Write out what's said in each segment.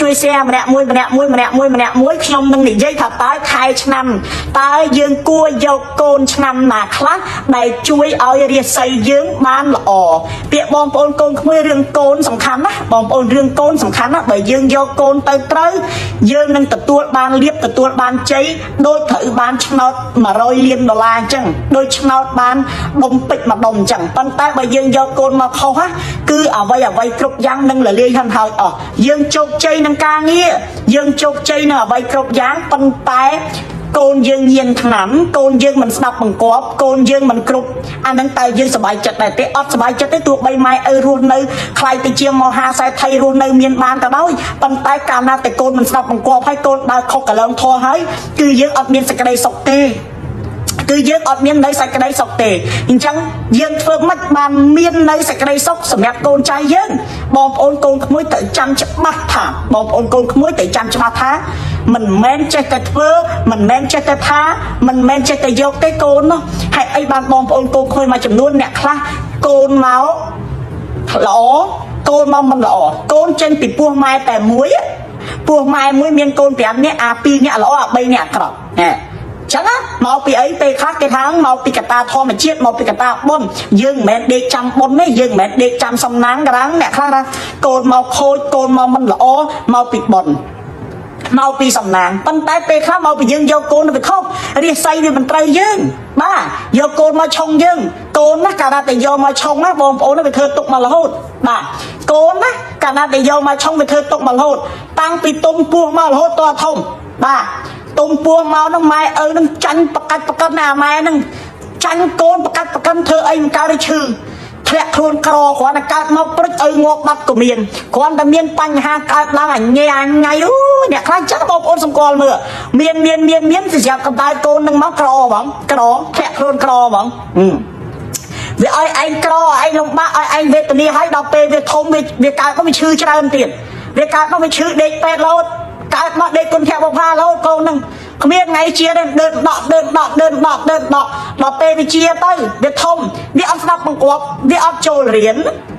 ជួយ share ម្នាក់មួយខ្ញុំនឹងនិយាយថាតើខែឆ្នាំតើយើងគួរយកកូនឆ្នាំណាខ្លះដែលជួយឲ្យរាសីយើងបានល្អពាក្យបងប្អូនកូនក្មួយរឿងកូនសំខាន់ណាបងប្អូនរឿងកូនសំខាន់ណាបើយើងយកកូនទៅត្រូវយើងនឹងទទួលបានលៀបទទួលបានជ័យដូចត្រូវបានឆ្នោត$100 លានអញ្ចឹងដូចឆ្នោតបានដុំពេជ្រមួយដុំអញ្ចឹងប៉ុន្តែបើយើងយកកូនមកខុសគឺអ្វីគ្រប់យ៉ាងនឹងរលាយហើយអស់យើងជោគជ័យនឹងការងារយើងជោគជ័យនៅអ្វីគ្រប់យ៉ាងប៉ុន្តែកូនយើងញៀនថ្នាំកូនយើងមិនស្ដាប់បង្គាប់កូនយើងមិនគ្រប់អានឹងតែយើងសប្បាយចិត្តដែរទេអត់សប្បាយចិត្តទេទោះបីម៉ែឪរស់នៅខ្លាយទៅជាមហាសេដ្ឋីរស់នៅមានបានក៏ដោយប៉ុន្តែកាលណាតែកូនមិនស្ដាប់បង្គាប់ហើយកូនដើរខុសកលងធေါ်ហើយគឺយើងអត់មានសេចក្តីសុខទេគឺយើងអត់មាននៅសេចក្តីសុខទេអញ្ចឹងយើងធ្វើមិនបានមាននៅសេចក្តីសុខសម្រាប់កូនចៅយើងបងប្អូនកូនក្មួយត្រូវចាំច្បាស់ថាបងប្អូនកូនក្មួយត្រូវចាំច្បាស់ថាមិនមែនចេះតែធ្វើមិនមែនចេះតែថាមិនមែនចេះតែយកទេកូននោះហើយអីបានបងប្អូនកូនក្មួយមួយចំនួនអ្នកខ្លះកូនមកល្អកូនមកមិនល្អកូនចេញពីពោះម៉ែតែមួយពោះម៉ែមួយមានកូន5នាក់អា2នាក់ល្អអា3នាក់អាក្រក់ចឹងមកពីអីពេលខ្លះគេថាមកពីកតាធម្មជាតិមកពីកតាបុណ្យយើងមិនមែនដេកចាំបុណ្យទេយើងមិនមែនដេកចាំសំណាងក្រាំងអ្នកខ្លះថាកូនមកខូចកូនមកមិនល្អមកពីបុណ្យមកពីសំណាងប៉ុន្តែពេលខ្លះមកពីយើងយកកូនទៅខុសរាសីវាមិនត្រូវយើងបាទយកកូនមកឆុងយើងកូនណាកាលណាតែយកមកឆុងណាបងប្អូនវាធ្វើទុកមករហូតបាទកូនណាកាលណាតែយកមកឆុងវាធ្វើទុកមករហូតតាំងពីទុំពោះមករហូតតធំបាទទុំពោះមកនឹងម៉ែឪនឹងចាញ់ប្រកាច់ណាម៉ែនឹងចាញ់កូនប្រកាច់ធ្វើអីមិនកើតទេឈឺធ្លាក់ខ្លួនក្រគ្រាន់តែកើតមកព្រិចឲ្យងាប់បាត់ក៏មានគ្រាន់តែមានបញ្ហាកើតឡើងអញថ្ងៃអូអ្នកខ្លះចឹងបងប្អូនសង្កល់មើលមានស្រាប់កម្ដៅកូននឹងមកក្របងក្រធ្លាក់ខ្លួនក្របងវាឲ្យឯងក្រឯងលំបាកឲ្យឯងវេទនាឲ្យដល់ពេលវាធំវាកើតមកវាឈឺច្រើនទៀតវាកើតមកវាឈឺដេកពេទ្យរហូតកើតមកដេកគុណភៈបុប្ផារហូតកូននឹងគ្មានថ្ងៃជាទេដើរដកដល់ពេលវាជាទៅវាធំវាអត់ស្ដាប់បង្គាប់វាអត់ចូលរៀន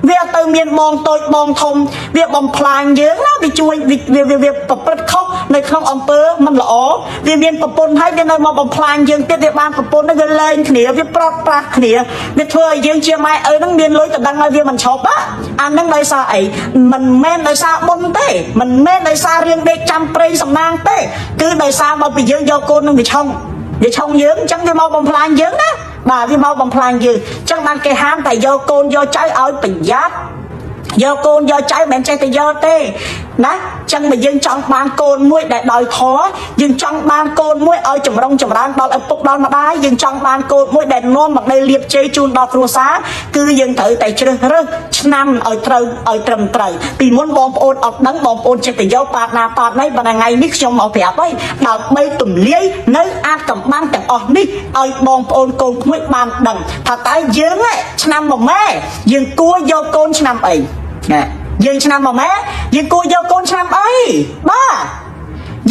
វាទៅមានបងតូចបងធំវាបំផ្លាញយើងណាវាជួយវាប្រព្រឹត្តខុសនៅក្នុងអំពើមិនល្អវាមានប្រពន្ធហើយវានៅមកបំផ្លាញយើងទៀតវាបានប្រពន្ធហ្នឹងវាលែងគ្នាវាប្រត់ប្រាស់គ្នាវាធ្វើឲ្យយើងជាម៉ែឪហ្នឹងមានលុយទៅដឹងឲ្យវាមិនឈប់អាហ្នឹងដោយសារអីមិនមែនដោយសារបុណ្យទេមិនមែនដោយសាររឿងដេកចាំព្រៃសំណាងទេគឺដោយសារមកពីយើងយកកូននឹងវាឆុងយើងអញ្ចឹងវាមកបំផ្លាញយើងណាបាទវាមកបំផ្លាញយើងអញ្ចឹងបានគេហាមតែយកកូនយកចៅឲ្យប្រយ័ត្នយកកូនយកចៅមិនចេះតែយកទេណាចឹងបើយើងចង់បានកូនមួយដែលដោយធម៌យើងចង់បានកូនមួយឲ្យចម្រុងចម្រើនដល់ឪពុកដល់ម្ដាយយើងចង់បានកូនមួយដែលនាំមកនៅលៀបជ័យជូនដល់គ្រួសារគឺយើងត្រូវតែជ្រើសរើសឆ្នាំឲ្យត្រូវឲ្យត្រឹមត្រូវពីមុនបងប្អូនអត់ដឹងបងប្អូនចេះតែយកប៉ាតណាប៉ាតណីប៉ុន្តែថ្ងៃនេះខ្ញុំមកប្រាប់ហើយដើម្បីទម្លាយនៅអាចកំបាំងទាំងអស់នេះឲ្យបងប្អូនកូនក្មួយបានដឹងថាតើយើងឆ្នាំមួយម៉ែយើងគួរយកកូនឆ្នាំអីណាយើងឆ្នាំមកម៉ែយើងគួរយកកូនឆ្នាំអីបាទ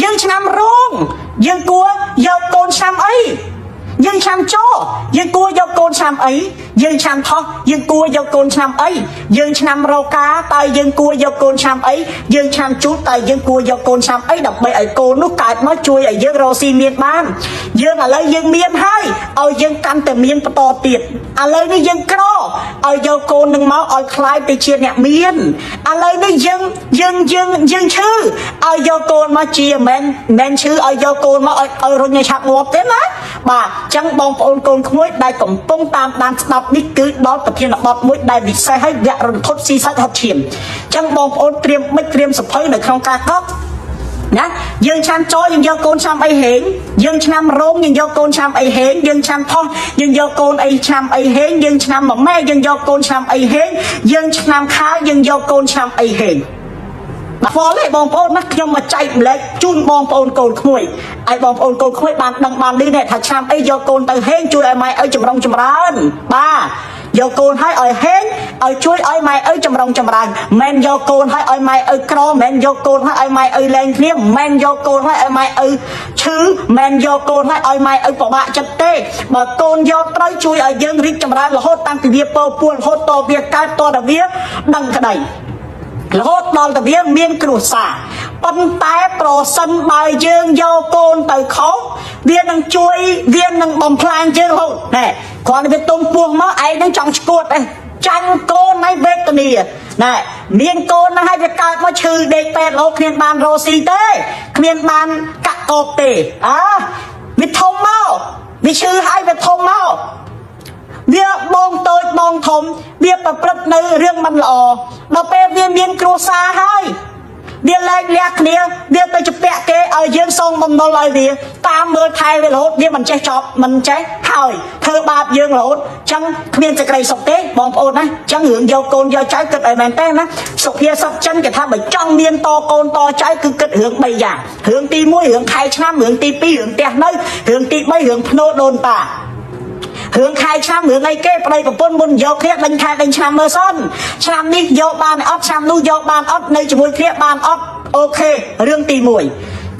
យើងឆ្នាំរោងយើងគួរយកកូនឆ្នាំអីយើងឆ្នាំចោយើងគួរយកកូនឆ្នាំអីយើងឆ្នាំថោះយើងគួរយកកូនឆ្នាំអីយើងឆ្នាំរោកាតើយើងគួរយកកូនឆ្នាំអីយើងឆ្នាំជូតតើយើងគួរយកកូនឆ្នាំអីដើម្បីឲ្យកូននោះកើតមកជួយឲ្យយើងរកស៊ីមានបានយើងឥឡូវយើងមានហើយឲ្យយើងកាន់តែមានបន្តទៀតឥឡូវនេះយើងក្រឲ្យយកកូននឹងមកឲ្យខ្លាយទៅជាអ្នកមានឥឡូវនេះយើងឈឺឲ្យយកកូនមកជាមិនឈឺឲ្យយកកូនមកឲ្យរុញឲ្យឆាប់ងាប់ទេណាបាទចឹងបងប្អូនកូនក្មួយដែលកំពុងតាមដានស្ដាប់នេះគឺដល់ប្រធានបទមួយដែលវិសេសឲ្យវគ្គរន្ធត់ស៊ីសាច់ហត់ឈាមចឹងបងប្អូនត្រៀមមិចត្រៀមសភៅនៅក្នុងការកត់ណាយើងឆ្នាំចោយើងយកកូនឆ្នាំអីហេងយើងឆ្នាំរោងយើងយកកូនឆ្នាំអីហេងយើងឆ្នាំថោះយើងយកកូនអីឆ្នាំអីហេងយើងឆ្នាំម៉ែយើងយកកូនឆ្នាំអីហេងយើងឆ្នាំខាលយើងយកកូនឆ្នាំអីហេងបងប្អូនបងប្អូនណាខ្ញុំមកចែកម្លែកជូនបងប្អូនកូនក្មួយឲ្យបងប្អូនកូនក្មួយបានដឹងបានឮថាឆ្នាំអីយកកូនទៅហេងជួយឲ្យម៉ែឲ្យចម្រុងចម្រើនបាទយកកូនឲ្យហេងឲ្យជួយឲ្យម៉ែឲ្យចម្រុងចម្រើនមិនយកកូនឲ្យម៉ែឲ្យក្រមិនយកកូនឲ្យម៉ែឲ្យលែងគ្នាមិនយកកូនឲ្យម៉ែឲ្យឈឺមិនយកកូនឲ្យម៉ែឲ្យពិបាកចិត្តទេបើកូនយកត្រូវជួយឲ្យយើងរីកចម្រើនរហូតតាំងពីវាពោពួនរហូតតវាកើតតដល់វាដឹងក្តី รถนอนตะเบียเมียนกรุษาปันแต่โปรสันใบเยืองโยโกนเตอเขาเวียนนังช่วยเวียนนังบอมพลางเยืองเขาเนี่ยก่อนไปตุ้มพวงมาไอ้นั่งจังสกุดเลยจังโกนในเวกนี่นี่เมียนโกนนะให้ไปกลายมาชื่อเด็กเป็ดโลกเมียนบานโรซีเต้เมียนบานกะโกเตวิทมเมาวิชื่อให้วิทมเมาเวียมองโตมองถมเวียประพฤติในเรื่องมันหล่อเราไปเวียเมียนครูซาให้เวียแรงเลียกเนี้ยเวียไปจะแปะเกยยืนทรงบำนลอยเวียตามเมื่อไทยไปโหลดเวียมันใจจอบมันใจหายเธอบาปยืนโหลดจังเมียนจะไกลสกเต้มองโอนนะจังเหลืองโยโกนโยใจเกิดไอแมนเต้นะสกเพียสักจังจะทำแบบจังเมียนโตโกนโตใจคือเกิดเหลืองใบหยาเหลืองตีมุ้ยเหลืองไทยชนะเหลืองตีปีเหลืองเตะเนยเหลืองตีใบเหลืองพโนโดนป่าเหืองใครช้ำเหืองไอ้เก้ไปกับปนบนโยกเครียดดังใครดังช้ำเมื่อซ้อนช้ำนี่โยบานออดช้ำนู่โยบานออดในจมูกเครียดบานออดโอเคเรื่องตีมวย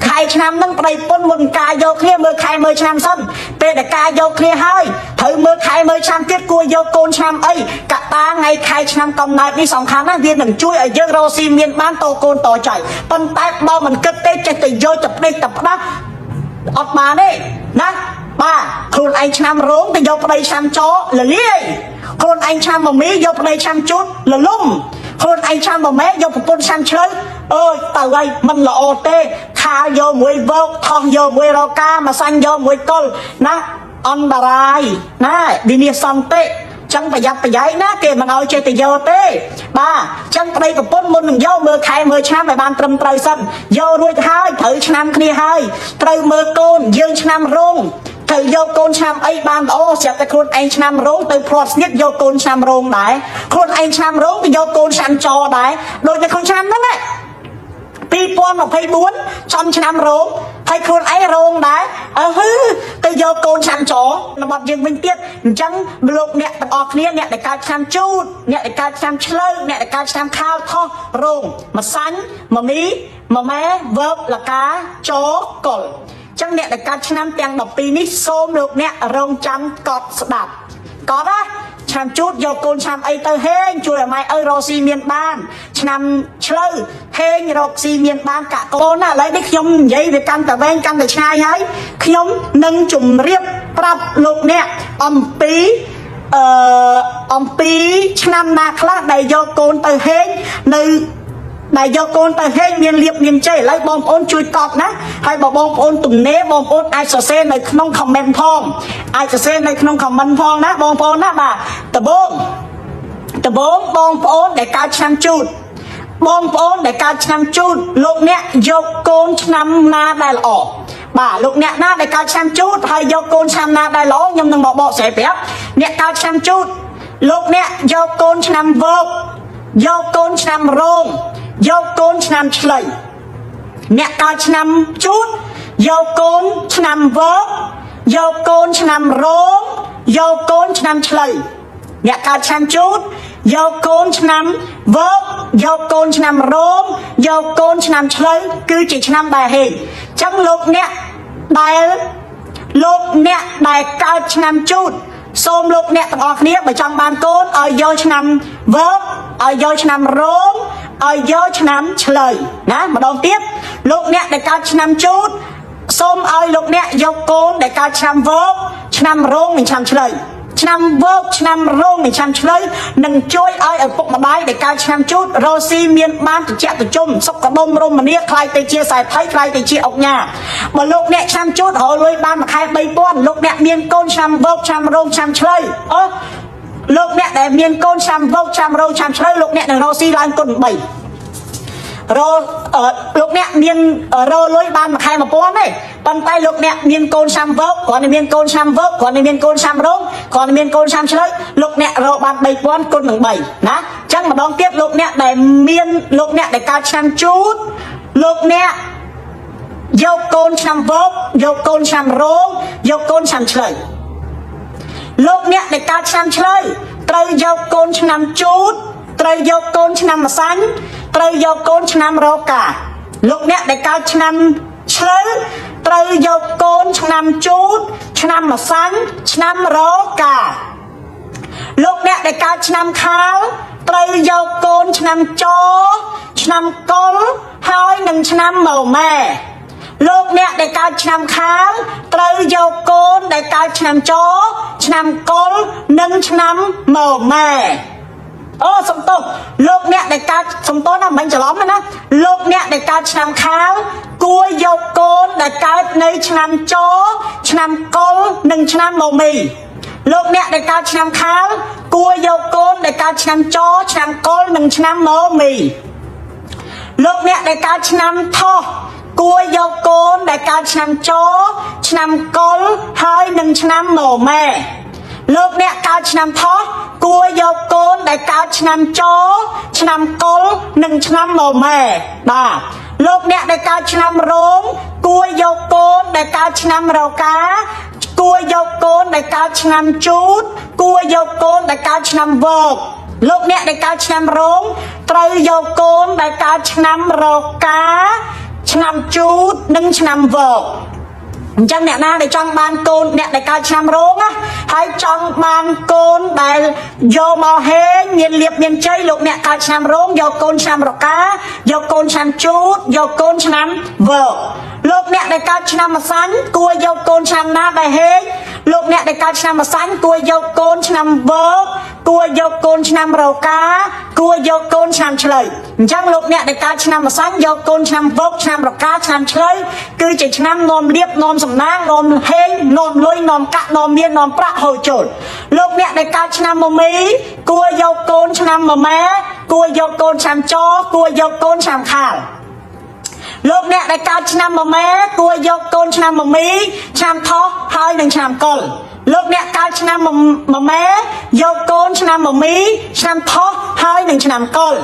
ใครช้ำนั่งไปปนบนกายโยกเครียดเมื่อใครเมื่อช้ำซ้อนเป็นแต่กายโยกเครียดให้ถือเมื่อใครเมื่อช้ำเก็บกลัวโยกโกนช้ำไอ้กะตาไงใครช้ำกำนายนี่สองครั้งนั่งเรียนหนึ่งช่วยไอ้เยอะโรซีเมียนบ้านโตโกนต่อใจปันแตกเบามันเกิดเต้ใจแต่โยจับได้จับนะออกมาเนี่ยนะบ้าคนไอ้ชามร้องแต่ยกไปชามจ้อละเลี้ยคนไอ้ชามบะหมี่ยกไปชามจุดละลุ่มคนไอ้ชามบะแม่ยกไปชามเชยแต่ไงมันละโอเต้ขาโยมวยเบิกทองโยมวยรอกามาสันโยมวยกลนะอันตรายนะดิเนียสันเต้จังประหยัดประหยัดนะเกมันเอาใจแต่โยเต้บ้าจังไปกับปนมุนโยมือใครมือชามไปบานตรมไตรสันโยรวยให้ถือชามคณีให้ไตรมือโกนยืนชามรุ่งเธอโยโกนชามไอ้บานโอ้เสียแต่คนไอ้ชามร้องเธอพรอสเนียโยโกนชามร้องได้คนไอ้ชามร้องแต่โยโกนชามจอได้โดยแต่คนชามนั่นแหละปีปอนของไพบุญชอนชามร้องไพคนไอ้ร้องได้แต่โยโกนชามจอระบบยังเป็นเตี้ยจังบลูกเนี่ยแต่ออกเนี่ยในการชามจูดเนี่ยในการชามเชลล์เนี่ยในการชามข้าวทอดร้องมาสันมามีมาแม่เวิร์บละกาโจกลจังเนี่ยแต่การชนะเตียงดอกปีนี้โซมลูกเนี่ยรงจำกอดสดับกอดนะชามจุดโยโกนชามไอเตอร์เฮงช่วยไม่โรซีเมียนบ้านชามเชลเฮงโรซีเมียนบ้านกะโกนอะไรได้ขยมยัยไปกันแต่แวงกันแต่ชายยัยขยมนึ่งจุ่มเรียบปรับลูกเนี่ยอมปีชนะนาคลาได้โยโกนเตอร์เฮงในนายโยโกนแต่เฮงเมียนเรียบเมียนใจไล่บอมโอนช่วยตอบนะให้บอกบอมโอนตุ่มเน่บอมโอนไอซ์เซนในขนมคอมเมนต์พองไอซ์เซนในขนมคอมเมนต์พองนะบอมโอนนะบ่าตะบงบอมโอนในการชำจุดบอมโอนในการชำจุดลูกเนี่ยโยโกนชำนาได้หล่อบ่าลูกเนี่ยหน้าในการชำจุดให้โยโกนชำนาได้หล่อยังต้องบอกเสียเปรียบเนี่ยการชำจุดลูกเนี่ยโยโกนชำเวิร์บโยโกนชำโรงโยโกนชนำเฉลยเนี่ยการชนำจุดโยโกนชนำเวิร์บโยโกนชนำโรงโยโกนชนำเฉลยเนี่ยการชนำจุดโยโกนชนำเวิร์บโยโกนชนำโรงโยโกนชนำเฉลยคือจิตชนำได้เองจังลูกเนี่ยได้การชนำจุดส้มลูกเนี่ยต้องออกเนี้ยไปจังบานโกนเอาโยชนำเวิร์บเอาโยชนำโรงเอาโยชนำเฉลยนะมาลองเทียบลูกเนี่ยในการชนำจุดส้มเอาลูกเนี่ยโยโกนในการชนำเวิร์บชนำโรงในชนำเฉลยชนำเวิร์บชนำโรงในชนำเฉลยนั่งช่วยเอาปกมาได้ในการชนำจุดโรซีเมียนบ้านติเจตุจุ่มสกกระดมรมมันเนี่ยใครไปเชียร์สายไทยใครไปเชียร์ออกงามาลูกเนี่ยชนำจุดหอลุยบ้านมาใครใบป้อนลูกเนี่ยเมียนโกนชนำเวิร์บชนำโรงชนำเฉลยลูกเนี่ยแต่เมียนโกนชำโรคชำโรคชำเฉลยลูกเนี่ยในโรซีลานก้นใบลูกเนี่ยเมียนโรลุยบ้านมาใครมาป้อนเลยปันไปลูกเนี่ยเมียนโกนชำเวิร์บก่อนในเมียนโกนชำเวิร์บก่อนในเมียนโกนชำโรงก่อนในเมียนโกนชำเฉลยลูกเนี่ยโรบ้านใบป้อนก้นหนึ่งใบนะจังมาลองเทียบลูกเนี่ยแต่เมียนลูกเนี่ยในการชำจูดลูกเนี่ยโยโกนชำเวิร์บโยโกนชำโรงโยโกนชำเฉลยลูกเนี่ยในการชำเฉลยเตยโยโกนชำจูดเตยโยโกนชำมาสันเตยโยโกนชำโรกาลูกเนี่ยในการชำเฉลยเตยโยโกนชำจูดชำมาสันชำโรกาลูกเนี่ยในการชำขาว ត្រូវយកកូនឆ្នាំចឆ្នាំកុលហើយនឹងឆ្នាំមកម៉ែលោកអ្នកដែលកើតឆ្នាំខាលត្រូវយកកូនដែលកើតឆ្នាំចឆ្នាំកុលនិងឆ្នាំមកម៉ែអូសំទោសលោកអ្នកដែលកើតសំទោសណាមិនច្រឡំណាលោកអ្នកដែលកើតឆ្នាំខាលគួរយកកូនដែលកើតនៅឆ្នាំចឆ្នាំកុលនិងឆ្នាំមកមីលោកអ្នកដែលកើតឆ្នាំខាលគួរយកកូនដែលកើតឆ្នាំចឆ្នាំកុលនិងឆ្នាំមកមីលោកអ្នកដែលកើតឆ្នាំថោះគួរយកកូនដែលកើតឆ្នាំចឆ្នាំកុលហើយនឹងឆ្នាំមកម៉ែលោកអ្នកកើតឆ្នាំថោះគួរយកកូនដែលកើតឆ្នាំចឆ្នាំកុលនិងឆ្នាំមកម៉ែបាទលោកអ្នកដែលកើតឆ្នាំរោងគួរយកកូនដែលកើតឆ្នាំរកាគួរយកកូនដែលកើតឆ្នាំជូតគួរយកកូនដែលកើតឆ្នាំវកលោកអ្នកដែលកើតឆ្នាំរោងត្រូវយកកូនដែលកើតឆ្នាំរកាឆ្នាំជូតនិងឆ្នាំវកអញ្ចឹងអ្នកណាដែលចង់បានកូនអ្នកដែលកើតឆ្នាំរោងណាហើយចង់បានកូនដែលយកមកហេងមានលៀបមានជ័យលោកអ្នកកើតឆ្នាំរោងយកកូនឆ្នាំរកាយកកូនឆ្នាំជូតយកកូនឆ្នាំវកលោកអ្នកដែលកើតឆ្នាំម្សាញ់គួរយកកូនឆ្នាំណាដែលហេងលោកអ្នកដែលកើតឆ្នាំម្សាញ់គួរយកកូនឆ្នាំវកគួរយកកូនឆ្នាំរកាគួរយកកូនឆ្នាំឆ្លូវអញ្ចឹងលោកអ្នកដែលកើតឆ្នាំម្សាញ់យកកូនឆ្នាំវកឆ្នាំរកាឆ្នាំឆ្លូវគឺជាឆ្នាំនាំលៀបនាំសំណាងនាំហេងនាំលុយនាំកាក់នាំមាននាំប្រាក់ហូរចូលលោកអ្នកដែលកើតឆ្នាំមមីគួរយកកូនឆ្នាំមម៉ែគួរយកកូនឆ្នាំចគួរយកកូនឆ្នាំខាលលោកអ្នកដែលកើតឆ្នាំមម៉ែគួរយកកូនឆ្នាំមមីឆ្នាំថោះហើយនឹងឆ្នាំកុលលោកអ្នកកើតឆ្នាំមម៉ែយកកូនឆ្នាំមមីឆ្នាំថោះហើយនឹងឆ្នាំកុល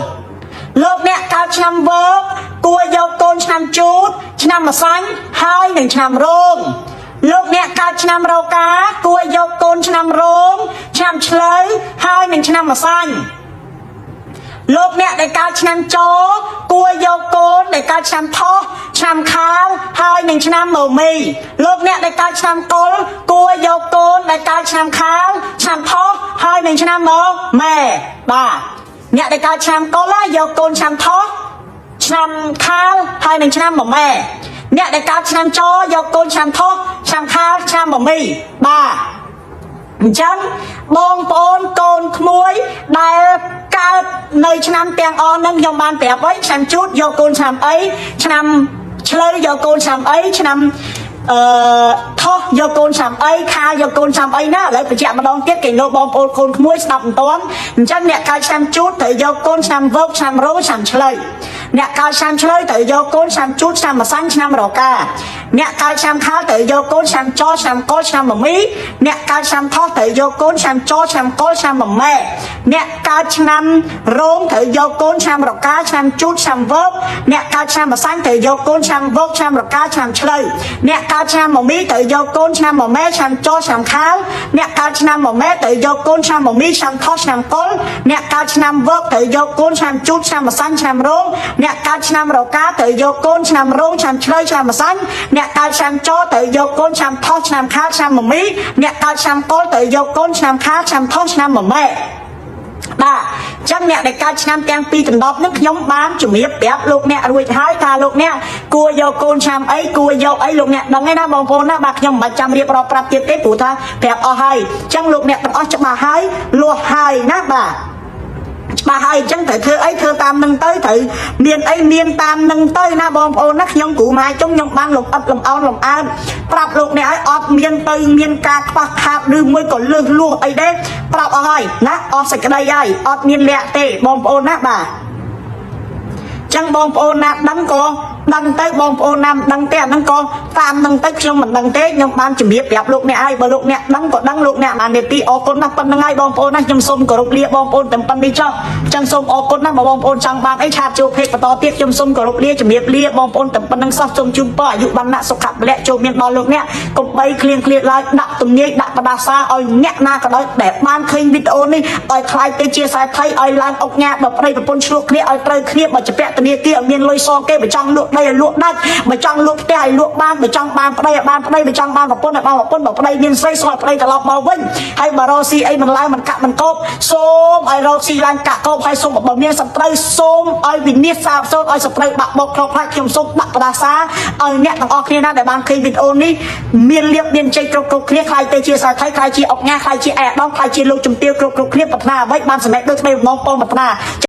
លោកអ្នកកើតឆ្នាំវកគួរយកកូនឆ្នាំជូតឆ្នាំម្សាញ់ហើយនឹងឆ្នាំរោងលោកអ្នកកើតឆ្នាំរកាគួរយកកូនឆ្នាំរោងឆ្នាំឆ្លូវហើយនឹងឆ្នាំម្សាញ់លោកអ្នកដែលកើតឆ្នាំចគួរយកកូនដែលកើតឆ្នាំថោះឆ្នាំខាលហើយនឹងឆ្នាំមកមីលោកអ្នកដែលកើតឆ្នាំកុលគួរយកកូនដែលកើតឆ្នាំខាលឆ្នាំថោះហើយនឹងឆ្នាំមកម៉ែបាទអ្នកដែលកើតឆ្នាំកុលយកកូនឆ្នាំថោះឆ្នាំខាលហើយនឹងឆ្នាំមកម៉ែអ្នកដែលកើតឆ្នាំចយកកូនឆ្នាំថោះឆ្នាំខាលឆ្នាំមកមីបាទអញ្ចឹងបងប្អូនកូនក្មួយដែលកើតនៅឆ្នាំទាំងអស់ហ្នឹងខ្ញុំបានប្រាប់ហើយឆ្នាំជូតយកកូនឆ្នាំអីឆ្នាំឆ្លូវយកកូនឆ្នាំអីឆ្នាំថោះយកកូនឆ្នាំអីខាលយកកូនឆ្នាំអីណាឥឡូវបញ្ជាក់ម្ដងទៀតគេលោកបងប្អូនកូនក្មួយស្ដាប់មិនទាន់អញ្ចឹងអ្នកកើតឆ្នាំជូតត្រូវយកកូនឆ្នាំវកឆ្នាំរោឆ្នាំឆ្លូវអ្នកកើតឆ្នាំឆ្លូវត្រូវយកកូនឆ្នាំជូតឆ្នាំម្សាញ់ឆ្នាំរកាអ្នកកើតឆ្នាំខាលត្រូវយកកូនឆ្នាំចឆ្នាំកុលឆ្នាំមមីអ្នកកើតឆ្នាំថោះត្រូវយកកូនឆ្នាំចឆ្នាំកុលឆ្នាំមម៉ែអ្នកកើតឆ្នាំរោងត្រូវយកកូនឆ្នាំរកាឆ្នាំជូតឆ្នាំវកអ្នកកើតឆ្នាំម្សាញ់ត្រូវយកកូនឆ្នាំវកឆ្នាំរកាឆ្នាំឆ្លូវអ្នកកើតឆ្នាំមមីត្រូវយកកូនឆ្នាំមម៉ែឆ្នាំចឆ្នាំខាលអ្នកកើតឆ្នាំមម៉ែត្រូវយកកូនឆ្នាំមមីឆ្នាំថោះឆ្នាំកុលអ្នកកើតឆ្នាំវកត្រូវយកកូនឆ្នាំជូតឆ្នាំម្សាញ់ឆ្នាំរោងអ្នកកើតឆ្នាំរកាត្រូវយកកូនឆ្នាំរោងឆ្នាំឆ្លូវឆ្នាំម្សាញ់អ្នកកើតឆ្នាំចត្រូវយកកូនឆ្នាំថោះឆ្នាំខាលឆ្នាំមមីអ្នកកើតឆ្នាំកុលត្រូវយកកូនឆ្នាំខាលឆ្នាំថោះឆ្នាំមម៉ែបាទអញ្ចឹងអ្នកដែលកើតឆ្នាំទាំងពីរដណ្ដប់នេះខ្ញុំបានជំរាបប្រាប់លោកអ្នករួចហើយថាលោកអ្នកគួរយកកូនឆ្នាំអីគួរយកអីលោកអ្នកដឹងទេណាបងប្អូនណាបាទខ្ញុំមិនបាច់ចាំរៀបរាប់ប្រាប់ទៀតទេព្រោះថាប្រាប់អស់ហើយអញ្ចឹងលោកអ្នកទាំងអស់ច្បាស់ហើយលាស់ហើយណាបាទច្បាស់ហើយអញ្ចឹងត្រូវធ្វើអីធ្វើតាមនឹងទៅត្រូវមានអីមានតាមនឹងទៅណាបងប្អូនណាខ្ញុំគ្រូម៉ែចុងខ្ញុំបានលំអិតលំអោនលំអើនប្រាប់លោកអ្នកឲ្យអត់មានទៅមានការខ្វះខាតឬមួយក៏លឺលួសអីដែរប្រាប់អស់ហើយណាអស់សេចក្តីហើយអត់មានលាក់ទេបងប្អូនណាបាទចឹងបងប្អូនណាដឹងក៏ដឹងទៅបងប្អូនណាមិនដឹងទេអាហ្នឹងក៏តាមនឹងទៅខ្ញុំមិនដឹងទេខ្ញុំបានជំរាបប្រាប់លោកអ្នកហើយបើលោកអ្នកដឹងក៏ដឹងលោកអ្នកបាននាទីអរគុណណាស់ប៉ុណ្្នឹងហើយបងប្អូនណាខ្ញុំសូមគោរពលាបងប្អូនតែប៉ុណ្្នេះចុះចឹងសូមអរគុណណាស់បងប្អូនចង់បានអីឆាតចូលเพจបន្តទៀតខ្ញុំសូមគោរពលាជំរាបលាបងប្អូនតែប៉ុណ្្នឹងសោះសូមជូនពរអាយុបណ្ណៈសុខៈពលៈចូលមានដល់លោកអ្នកកុំបីឃ្លៀងឃ្លាតឡើយដាក់ទំនាយដាក់បដាសាឲ្យអ្នកណាក៏ដោយដែលបានឃើញវីដេអូនេះឲ្យខ្លាយទៅជាខ្សែថៃឲ្យឡើងអុកញ៉ាបើប្តីប្រពន្ធឆ្លោះគ្នាឲ្យត្រូវគ្នាបើជាពាក់ នាគារមានលុយសងគេបើចង់លក់ដីឲ្យលក់ដាច់បើចង់លក់ផ្ទះឲ្យលក់បានបើចង់បានប្តីឲ្យបានប្តីបើចង់បានប្រពន្ធឲ្យបានប្រពន្ធបើប្តីមានស្រីសុំឲ្យប្តីត្រឡប់មកវិញហើយបើរកស៊ីអីមិនឡើងមិនកាក់មិនកោបសូមឲ្យរកស៊ីឡើងកាក់កោបហើយសូមបើមានសត្រូវសូមឲ្យវិនិច្ឆ័យសាបសូនឲ្យសត្រូវបាក់បោកក្នុងផ្នែកខ្ញុំសូមដាក់បដាសាឲ្យអ្នកទាំងអស់គ្នាណាដែលបានឃើញវីដេអូនេះមានលៀបមានជ័យគ្រប់គ្នាខ្លាយទៅជាសាថៃខ្លាយជាអុកញ៉ាខ្លាយជាអែដងខ្លាយជាលោកជំទាវគ្រប់គ្នាប្រាថ្នាអ្វីបានសម្រេចដូចស្ដីបំណងបងប្រាថ្នា